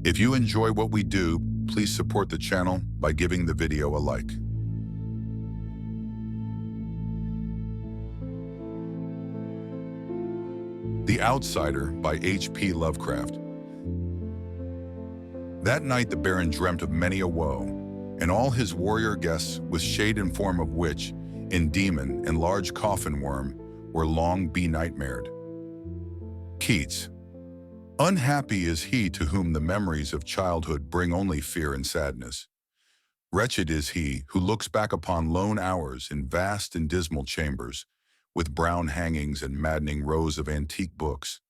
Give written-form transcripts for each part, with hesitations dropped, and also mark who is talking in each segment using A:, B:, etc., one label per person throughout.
A: If you enjoy what we do, please support the channel by giving the video a like. The Outsider by H.P. Lovecraft. That night the Baron dreamt of many a woe, and all his warrior guests, with shade and form of witch, in demon and large coffin worm, were long be-nightmared. Keats. Unhappy is he to whom the memories of childhood bring only fear and sadness. Wretched is he who looks back upon lone hours in vast and dismal chambers, with brown hangings and maddening rows of antique books,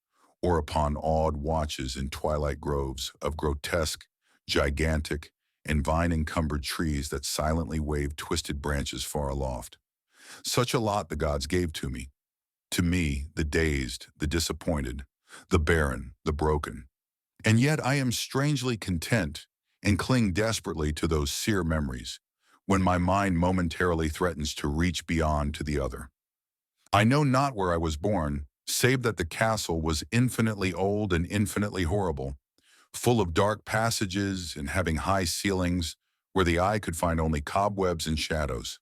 A: or upon awed watches in twilight groves of grotesque, gigantic, and vine-encumbered trees that silently wave twisted branches far aloft. Such a lot the gods gave to me, the dazed, the disappointed, the barren, the broken. And yet I am strangely content and cling desperately to those sere memories, when my mind momentarily threatens to reach beyond to the other. I know not where I was born, save that the castle was infinitely old and infinitely horrible, full of dark passages and having high ceilings where the eye could find only cobwebs and shadows.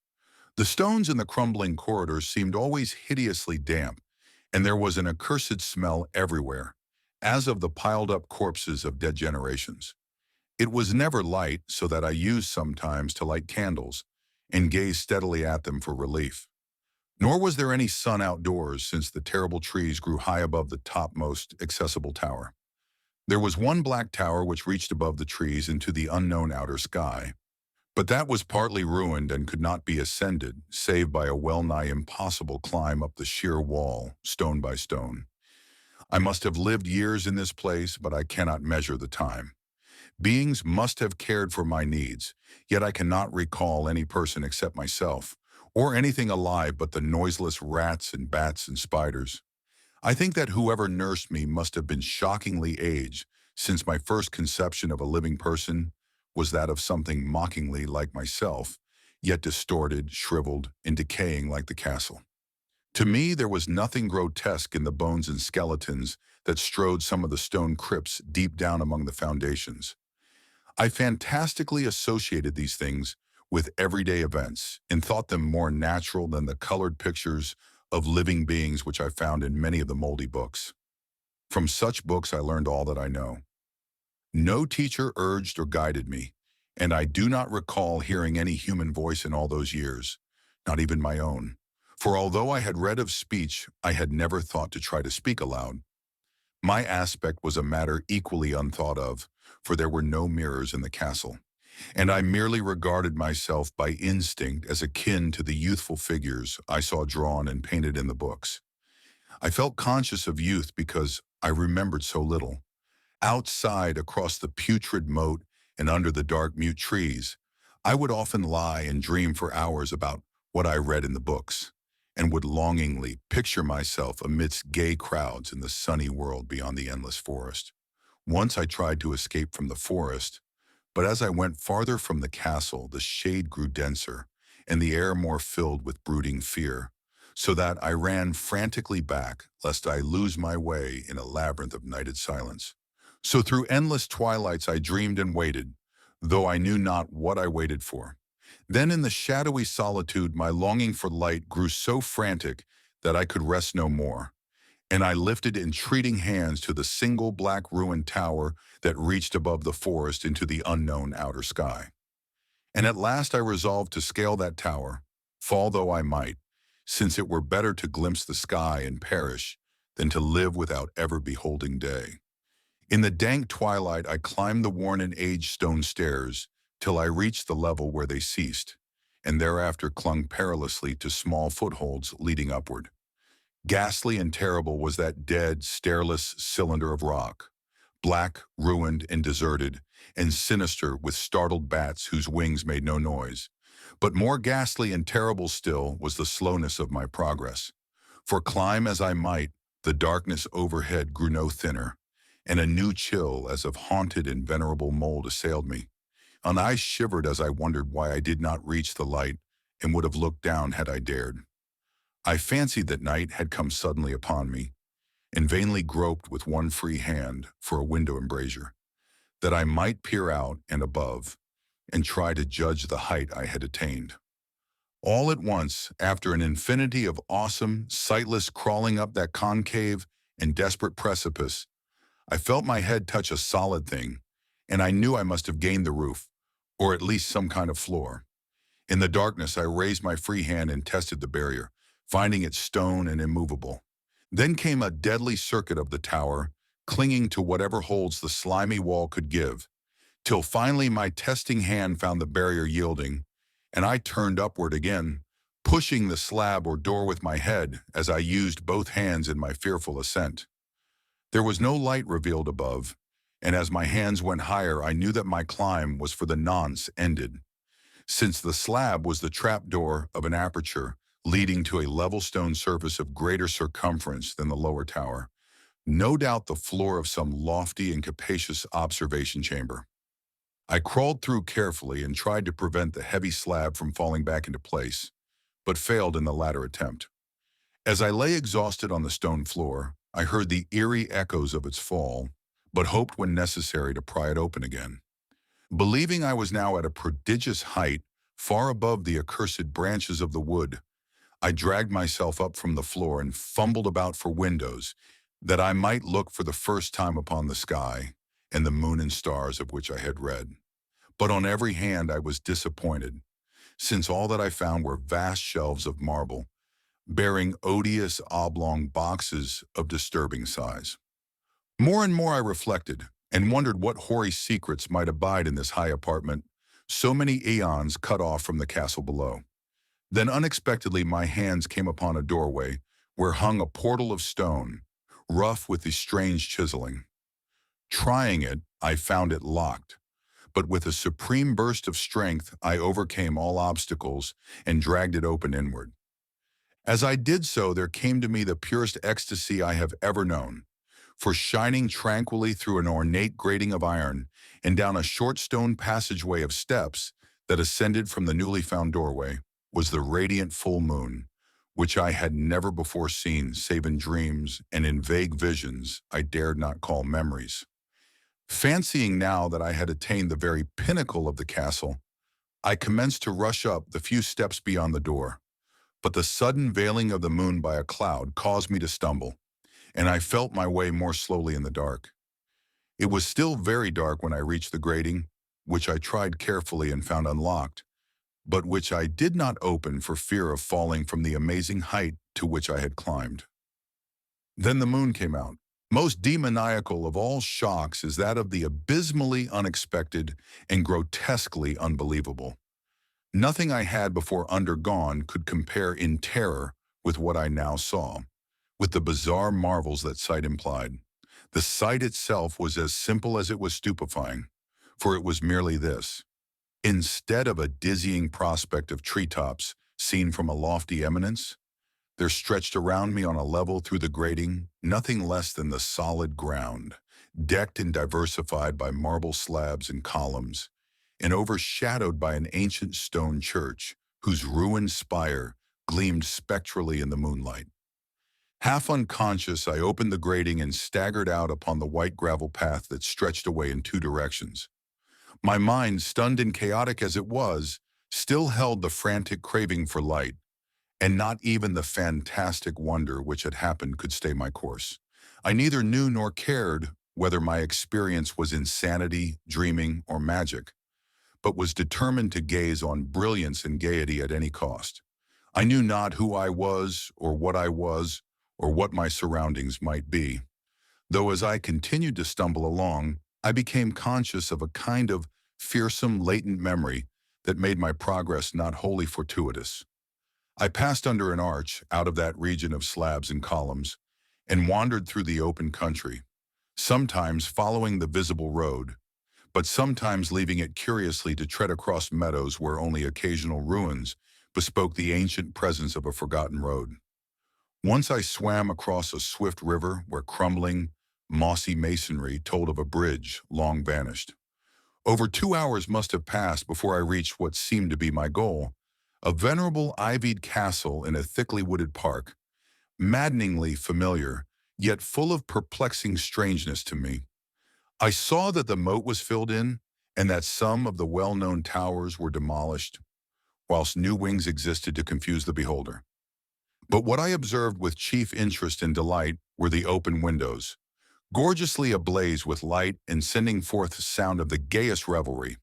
A: The stones in the crumbling corridors seemed always hideously damp, and there was an accursed smell everywhere, as of the piled-up corpses of dead generations. It was never light, so that I used sometimes to light candles and gaze steadily at them for relief. Nor was there any sun outdoors, since the terrible trees grew high above the topmost accessible tower. There was one black tower which reached above the trees into the unknown outer sky, but that was partly ruined and could not be ascended, save by a well-nigh impossible climb up the sheer wall, stone by stone. I must have lived years in this place, but I cannot measure the time. Beings must have cared for my needs, yet I cannot recall any person except myself, or anything alive but the noiseless rats and bats and spiders. I think that whoever nursed me must have been shockingly aged, since my first conception of a living person was that of something mockingly like myself, yet distorted, shriveled, and decaying like the castle. To me, there was nothing grotesque in the bones and skeletons that strode some of the stone crypts deep down among the foundations. I fantastically associated these things with everyday events and thought them more natural than the colored pictures of living beings which I found in many of the moldy books. From such books I learned all that I know. No teacher urged or guided me, and I do not recall hearing any human voice in all those years, not even my own. For although I had read of speech, I had never thought to try to speak aloud. My aspect was a matter equally unthought of, for there were no mirrors in the castle, and I merely regarded myself by instinct as akin to the youthful figures I saw drawn and painted in the books. I felt conscious of youth because I remembered so little. Outside, across the putrid moat and under the dark mute trees, I would often lie and dream for hours about what I read in the books, and would longingly picture myself amidst gay crowds in the sunny world beyond the endless forest. Once I tried to escape from the forest, but as I went farther from the castle, the shade grew denser, and the air more filled with brooding fear, so that I ran frantically back, lest I lose my way in a labyrinth of nighted silence. So through endless twilights I dreamed and waited, though I knew not what I waited for. Then in the shadowy solitude my longing for light grew so frantic that I could rest no more, and I lifted entreating hands to the single black ruined tower that reached above the forest into the unknown outer sky. And at last I resolved to scale that tower, fall though I might, since it were better to glimpse the sky and perish than to live without ever beholding day. In the dank twilight I climbed the worn and aged stone stairs till I reached the level where they ceased, and thereafter clung perilously to small footholds leading upward. Ghastly and terrible was that dead, stairless cylinder of rock, black, ruined, and deserted, and sinister with startled bats whose wings made no noise. But more ghastly and terrible still was the slowness of my progress. For climb as I might, the darkness overhead grew no thinner, and a new chill as of haunted and venerable mold assailed me. And I shivered as I wondered why I did not reach the light and would have looked down had I dared. I fancied that night had come suddenly upon me, and vainly groped with one free hand for a window embrasure. that I might peer out and above and try to judge the height I had attained. All at once, after an infinity of awesome, sightless crawling up that concave and desperate precipice, I felt my head touch a solid thing, and I knew I must have gained the roof, or at least some kind of floor. In the darkness, I raised my free hand and tested the barrier, finding it stone and immovable. Then came a deadly circuit of the tower, clinging to whatever holds the slimy wall could give, till finally my testing hand found the barrier yielding, and I turned upward again, pushing the slab or door with my head as I used both hands in my fearful ascent. There was no light revealed above, and as my hands went higher, I knew that my climb was for the nonce ended, since the slab was the trapdoor of an aperture leading to a level stone surface of greater circumference than the lower tower, no doubt the floor of some lofty and capacious observation chamber. I crawled through carefully and tried to prevent the heavy slab from falling back into place, but failed in the latter attempt. As I lay exhausted on the stone floor, I heard the eerie echoes of its fall, but hoped when necessary to pry it open again. Believing I was now at a prodigious height, far above the accursed branches of the wood, I dragged myself up from the floor and fumbled about for windows, that I might look for the first time upon the sky and the moon and stars of which I had read. But on every hand I was disappointed, since all that I found were vast shelves of marble, bearing odious oblong boxes of disturbing size. More and more I reflected, and wondered what hoary secrets might abide in this high apartment, so many eons cut off from the castle below. Then unexpectedly my hands came upon a doorway where hung a portal of stone, rough with the strange chiseling. Trying it, I found it locked, but with a supreme burst of strength I overcame all obstacles and dragged it open inward. As I did so, there came to me the purest ecstasy I have ever known, for shining tranquilly through an ornate grating of iron and down a short stone passageway of steps that ascended from the newly found doorway was the radiant full moon, which I had never before seen save in dreams and in vague visions I dared not call memories. Fancying now that I had attained the very pinnacle of the castle, I commenced to rush up the few steps beyond the door, but the sudden veiling of the moon by a cloud caused me to stumble, and I felt my way more slowly in the dark. It was still very dark when I reached the grating, which I tried carefully and found unlocked, but which I did not open for fear of falling from the amazing height to which I had climbed. Then the moon came out. Most demoniacal of all shocks is that of the abysmally unexpected and grotesquely unbelievable. Nothing I had before undergone could compare in terror with what I now saw, with the bizarre marvels that sight implied. The sight itself was as simple as it was stupefying, for it was merely this. Instead of a dizzying prospect of treetops seen from a lofty eminence, there stretched around me on a level through the grating nothing less than the solid ground, decked and diversified by marble slabs and columns, and overshadowed by an ancient stone church whose ruined spire gleamed spectrally in the moonlight. Half unconscious, I opened the grating and staggered out upon the white gravel path that stretched away in two directions. My mind, stunned and chaotic as it was, still held the frantic craving for light, and not even the fantastic wonder which had happened could stay my course. I neither knew nor cared whether my experience was insanity, dreaming, or magic, but was determined to gaze on brilliance and gaiety at any cost. I knew not who I was, or what my surroundings might be, though as I continued to stumble along, I became conscious of a kind of fearsome latent memory that made my progress not wholly fortuitous. I passed under an arch out of that region of slabs and columns and wandered through the open country, sometimes following the visible road, but sometimes leaving it curiously to tread across meadows where only occasional ruins bespoke the ancient presence of a forgotten road. Once I swam across a swift river where crumbling, mossy masonry told of a bridge long vanished. Over 2 hours must have passed before I reached what seemed to be my goal, a venerable ivied castle in a thickly wooded park, maddeningly familiar, yet full of perplexing strangeness to me. I saw that the moat was filled in and that some of the well-known towers were demolished, whilst new wings existed to confuse the beholder. But what I observed with chief interest and delight were the open windows, gorgeously ablaze with light and sending forth the sound of the gayest revelry.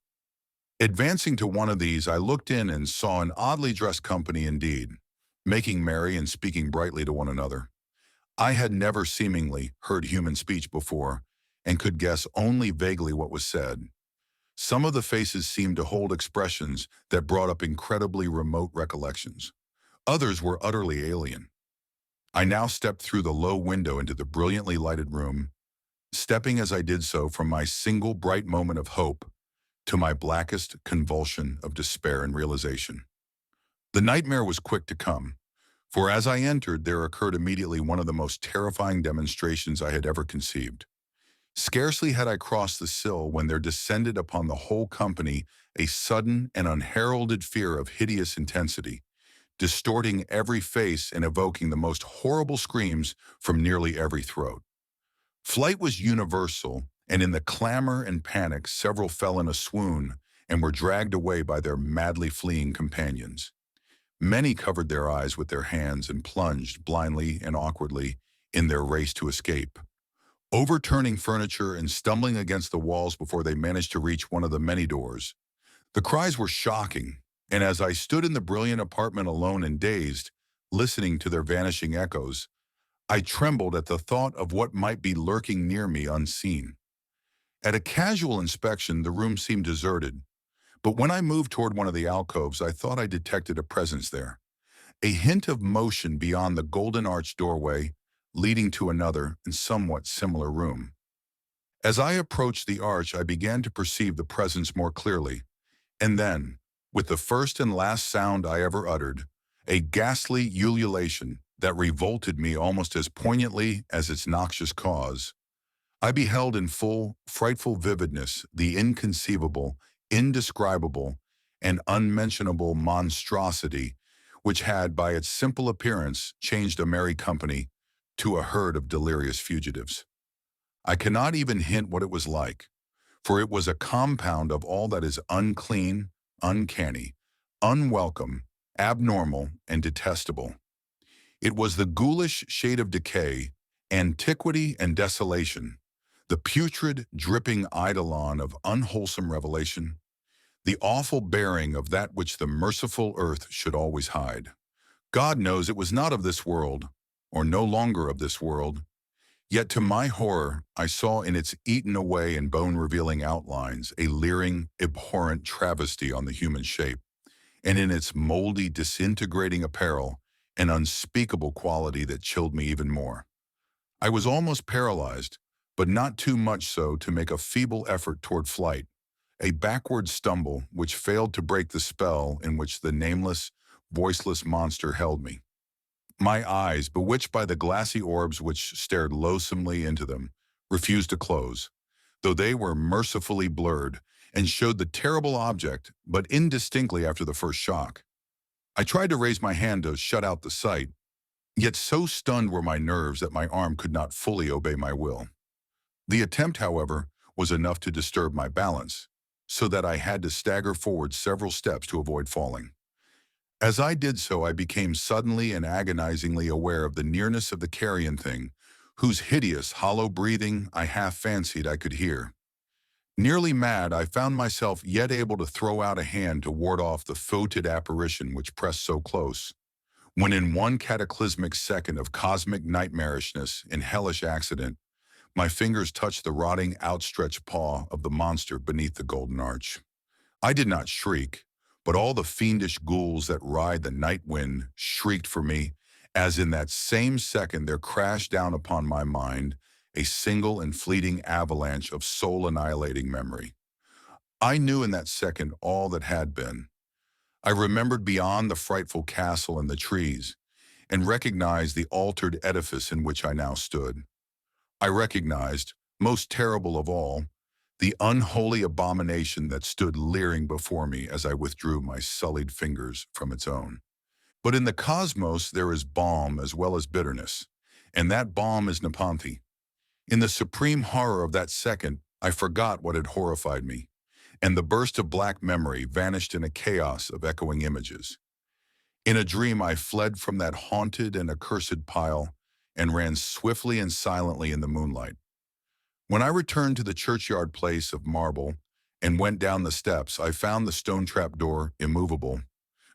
A: Advancing to one of these, I looked in and saw an oddly dressed company indeed, making merry and speaking brightly to one another. I had never seemingly heard human speech before and could guess only vaguely what was said. Some of the faces seemed to hold expressions that brought up incredibly remote recollections. Others were utterly alien. I now stepped through the low window into the brilliantly lighted room, stepping as I did so from my single bright moment of hope to my blackest convulsion of despair and realization. The nightmare was quick to come, for as I entered, there occurred immediately one of the most terrifying demonstrations I had ever conceived. Scarcely had I crossed the sill when there descended upon the whole company a sudden and unheralded fear of hideous intensity, distorting every face and evoking the most horrible screams from nearly every throat. Flight was universal, and in the clamor and panic, several fell in a swoon and were dragged away by their madly fleeing companions. Many covered their eyes with their hands and plunged blindly and awkwardly in their race to escape, overturning furniture and stumbling against the walls before they managed to reach one of the many doors. The cries were shocking, and as I stood in the brilliant apartment alone and dazed, listening to their vanishing echoes, I trembled at the thought of what might be lurking near me unseen. At a casual inspection, the room seemed deserted, but when I moved toward one of the alcoves, I thought I detected a presence there, a hint of motion beyond the golden arched doorway, leading to another and somewhat similar room. As I approached the arch, I began to perceive the presence more clearly, and then, with the first and last sound I ever uttered, a ghastly ululation that revolted me almost as poignantly as its noxious cause, I beheld in full, frightful vividness the inconceivable, indescribable, and unmentionable monstrosity which had, by its simple appearance, changed a merry company to a herd of delirious fugitives. I cannot even hint what it was like, for it was a compound of all that is unclean, uncanny, unwelcome, abnormal, and detestable. It was the ghoulish shade of decay, antiquity, and desolation, the putrid, dripping eidolon of unwholesome revelation, the awful bearing of that which the merciful earth should always hide. God knows it was not of this world, or no longer of this world, yet to my horror I saw in its eaten away and bone-revealing outlines a leering, abhorrent travesty on the human shape, and in its moldy, disintegrating apparel, an unspeakable quality that chilled me even more. I was almost paralyzed, but not too much so to make a feeble effort toward flight, a backward stumble which failed to break the spell in which the nameless, voiceless monster held me. My eyes, bewitched by the glassy orbs which stared loathsomely into them, refused to close, though they were mercifully blurred and showed the terrible object, but indistinctly after the first shock. I tried to raise my hand to shut out the sight, yet so stunned were my nerves that my arm could not fully obey my will. The attempt, however, was enough to disturb my balance, so that I had to stagger forward several steps to avoid falling. As I did so, I became suddenly and agonizingly aware of the nearness of the carrion thing, whose hideous, hollow breathing I half fancied I could hear. Nearly mad, I found myself yet able to throw out a hand to ward off the foetid apparition which pressed so close, when in one cataclysmic second of cosmic nightmarishness and hellish accident, my fingers touched the rotting, outstretched paw of the monster beneath the golden arch. I did not shriek, but all the fiendish ghouls that ride the night wind shrieked for me, as in that same second there crashed down upon my mind a single and fleeting avalanche of soul-annihilating memory. I knew in that second all that had been. I remembered beyond the frightful castle and the trees, and recognized the altered edifice in which I now stood. I recognized, most terrible of all, the unholy abomination that stood leering before me as I withdrew my sullied fingers from its own. But in the cosmos there is balm as well as bitterness, and that balm is Nepenthe. In the supreme horror of that second, I forgot what had horrified me, and the burst of black memory vanished in a chaos of echoing images. In a dream, I fled from that haunted and accursed pile and ran swiftly and silently in the moonlight. When I returned to the churchyard place of marble and went down the steps, I found the stone trap door immovable.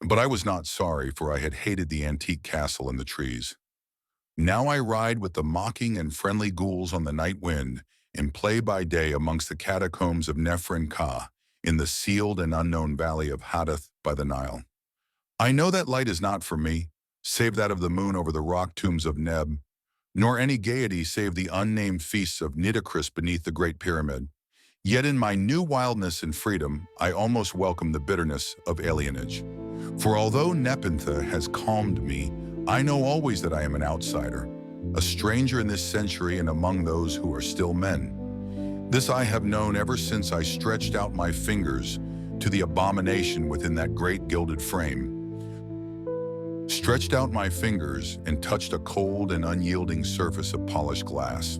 A: But I was not sorry, for I had hated the antique castle and the trees. Now I ride with the mocking and friendly ghouls on the night wind and play by day amongst the catacombs of Nefren Ka in the sealed and unknown valley of Hadith by the Nile. I know that light is not for me, save that of the moon over the rock tombs of Neb, nor any gaiety save the unnamed feasts of Nitocris beneath the Great Pyramid. Yet in my new wildness and freedom, I almost welcome the bitterness of alienage. For although Nepenthe has calmed me, I know always that I am an outsider, a stranger in this century and among those who are still men. This I have known ever since I stretched out my fingers to the abomination within that great gilded frame, stretched out my fingers and touched a cold and unyielding surface of polished glass.